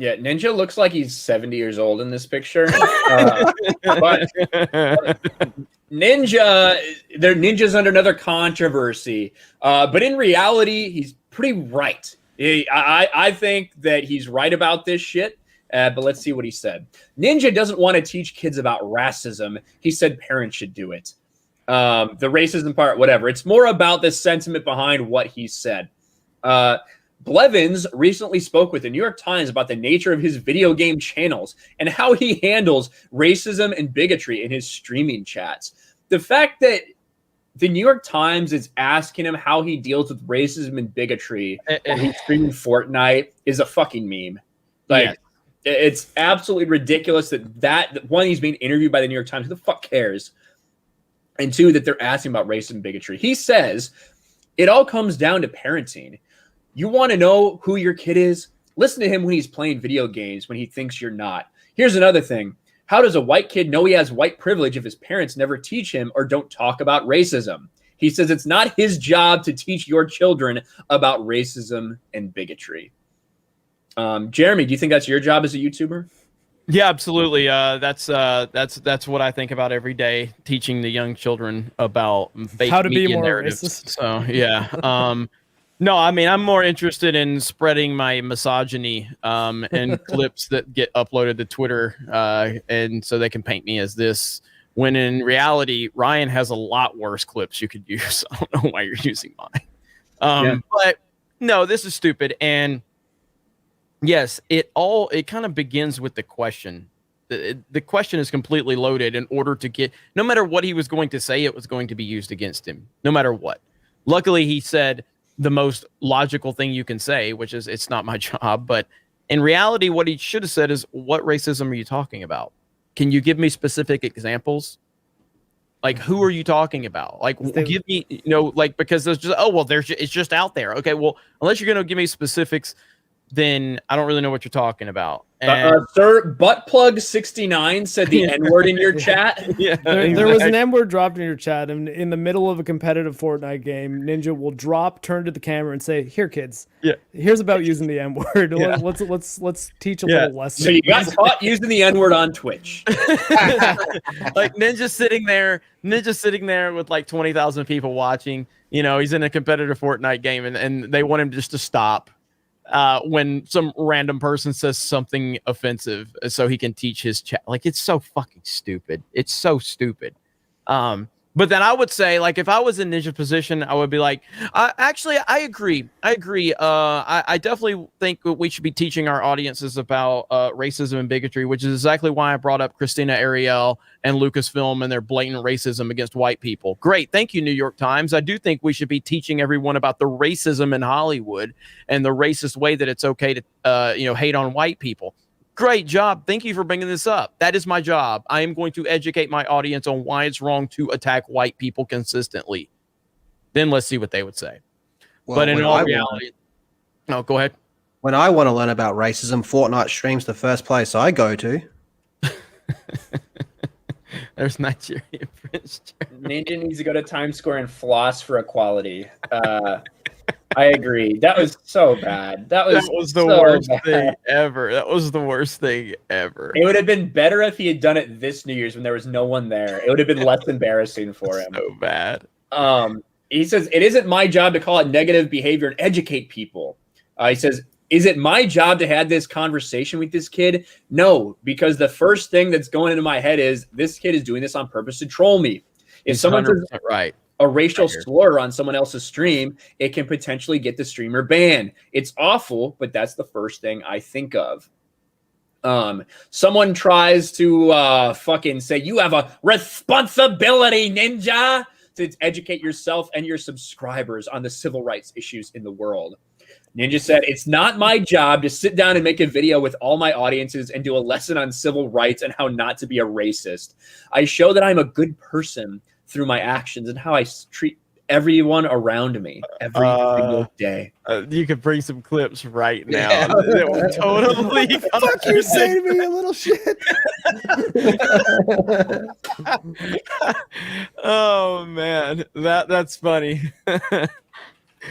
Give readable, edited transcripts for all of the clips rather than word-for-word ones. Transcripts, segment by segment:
Yeah, Ninja looks like he's 70 years old in this picture. But Ninja, they're ninjas under another controversy. But in reality, he's pretty right. I think that he's right about this shit. But let's see what he said. Ninja doesn't want to teach kids about racism. He said parents should do it. The racism part, whatever. It's more about the sentiment behind what he said. Blevins recently spoke with the New York Times about the nature of his video game channels and how he handles racism and bigotry in his streaming chats. The fact that the New York Times is asking him how he deals with racism and bigotry when he's streaming Fortnite is a fucking meme. Like, it's absolutely ridiculous that one, he's being interviewed by the New York Times. Who the fuck cares? And two, that they're asking about racism and bigotry. He says it all comes down to parenting. You want to know who your kid is? Listen to him when he's playing video games when he thinks you're not. Here's another thing. How does a white kid know he has white privilege if his parents never teach him or don't talk about racism? He says it's not his job to teach your children about racism and bigotry. Jeremy, do you think that's your job as a YouTuber? Yeah, absolutely. That's what I think about every day, teaching the young children about how to be more narratives. racist. So yeah. No, I mean, I'm more interested in spreading my misogyny and clips that get uploaded to Twitter, and so they can paint me as this. When in reality, Ryan has a lot worse clips you could use. I don't know why you're using mine. But no, this is stupid. And yes, it kind of begins with the question. The question is completely loaded in order to get, no matter what he was going to say, it was going to be used against him, no matter what. Luckily, he said the most logical thing you can say, which is it's not my job. But in reality, what he should have said is, what racism are you talking about? Can you give me specific examples? Like, who are you talking about? Like, give me, because there's just, it's just out there. Okay, well, unless you're going to give me specifics, then I don't really know what you're talking about. And Sir Buttplug69 said the N-word in your chat. Yeah, there was an N-word dropped in your chat, and in the middle of a competitive Fortnite game, Ninja will turn to the camera and say, "Here, kids, here's about using the N-word. Yeah. Let's teach a little lesson." So you got caught using the N-word on Twitch. Like Ninja sitting there with like 20,000 people watching. He's in a competitive Fortnite game, and they want him just to stop when some random person says something offensive so he can teach his chat. Like, it's so fucking stupid. It's so stupid. But then I would say, like, if I was in Ninja's position, I would be like, actually, I agree. I definitely think we should be teaching our audiences about racism and bigotry, which is exactly why I brought up Christina Ariel and Lucasfilm and their blatant racism against white people. Great. Thank you, New York Times. I do think we should be teaching everyone about the racism in Hollywood and the racist way that it's okay to, hate on white people. Great job. Thank you for bringing this up. That is my job. I am going to educate my audience on why it's wrong to attack white people consistently. Then let's see what they would say. Well, but in all reality, go ahead. When I want to learn about racism, Fortnite stream's the first place I go to. There's Nigerian Prince. Ninja needs to go to Times Square and floss for equality. I agree. That was so bad. That was the worst thing ever. That was the worst thing ever. It would have been better if he had done it this New Year's when there was no one there. It would have been less embarrassing for him. So bad. He says, it isn't my job to call it negative behavior and educate people. He says, is it my job to have this conversation with this kid? No, because the first thing that's going into my head is this kid is doing this on purpose to troll me. If someone says a racial slur on someone else's stream, it can potentially get the streamer banned. It's awful, but that's the first thing I think of. Someone tries to fucking say, you have a responsibility, Ninja, to educate yourself and your subscribers on the civil rights issues in the world. Ninja said, it's not my job to sit down and make a video with all my audiences and do a lesson on civil rights and how not to be a racist. I show that I'm a good person through my actions and how I treat everyone around me every single day. You could bring some clips right now. Yeah. That would totally fuck you, say me, you little shit. Oh man, that's funny.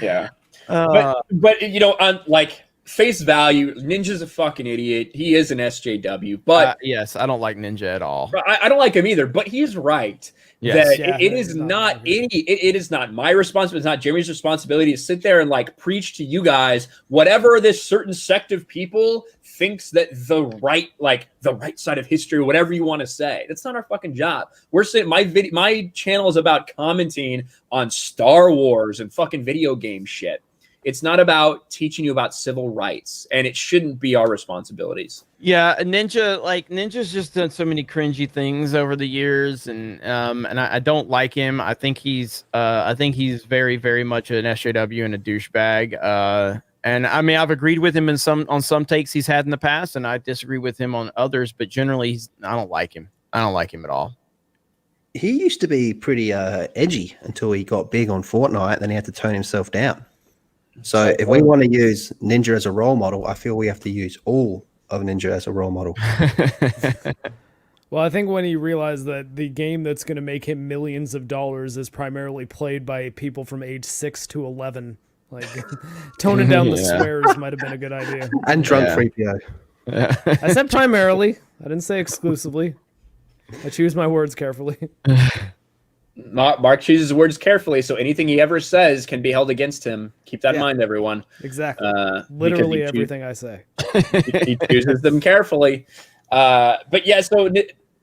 Yeah. But on like face value, Ninja's a fucking idiot. He is an SJW, but yes, I don't like Ninja at all. I don't like him either. But he's right. Yes. That it is not it is not my responsibility. It's not Jimmy's responsibility to sit there and like preach to you guys whatever this certain sect of people thinks that the right side of history, whatever you want to say. That's not our fucking job. We're saying my channel is about commenting on Star Wars and fucking video game shit. It's not about teaching you about civil rights, and it shouldn't be our responsibilities. Yeah, Ninja's just done so many cringy things over the years, and I don't like him. I think he's very, very much an SJW and a douchebag. And I mean, I've agreed with him on some takes he's had in the past, and I disagree with him on others. But generally, I don't like him. I don't like him at all. He used to be pretty edgy until he got big on Fortnite. Then he had to tone himself down. So if we want to use Ninja as a role model, I feel we have to use all of Ninja as a role model. Well, I think when he realized that the game that's going to make him millions of dollars is primarily played by people from age 6 to 11, like toning down the swears might have been a good idea. And drunk 3PO. Yeah. I said primarily. I didn't say exclusively. I choose my words carefully. Mark chooses words carefully, so anything he ever says can be held against him. Keep that in mind, everyone. Exactly. Literally everything I say. He chooses them carefully. But yeah, so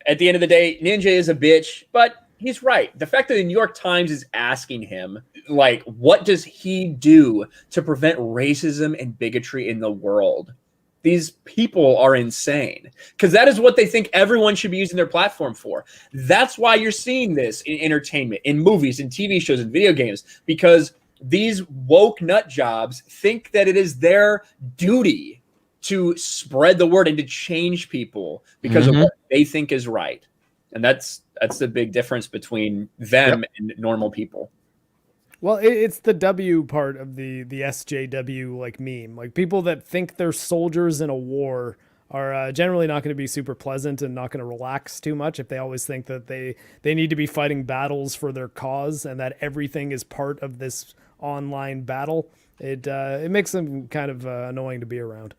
at the end of the day, Ninja is a bitch, but he's right. The fact that the New York Times is asking him, like, what does he do to prevent racism and bigotry in the world? These people are insane, because that is what they think everyone should be using their platform for. That's why you're seeing this in entertainment, in movies, in TV shows, in video games, because these woke nut jobs think that it is their duty to spread the word and to change people because of what they think is right. And that's the big difference between them and normal people. Well, it's the W part of the SJW like meme. Like people that think they're soldiers in a war are generally not going to be super pleasant and not going to relax too much if they always think that they need to be fighting battles for their cause and that everything is part of this online battle. It makes them kind of annoying to be around.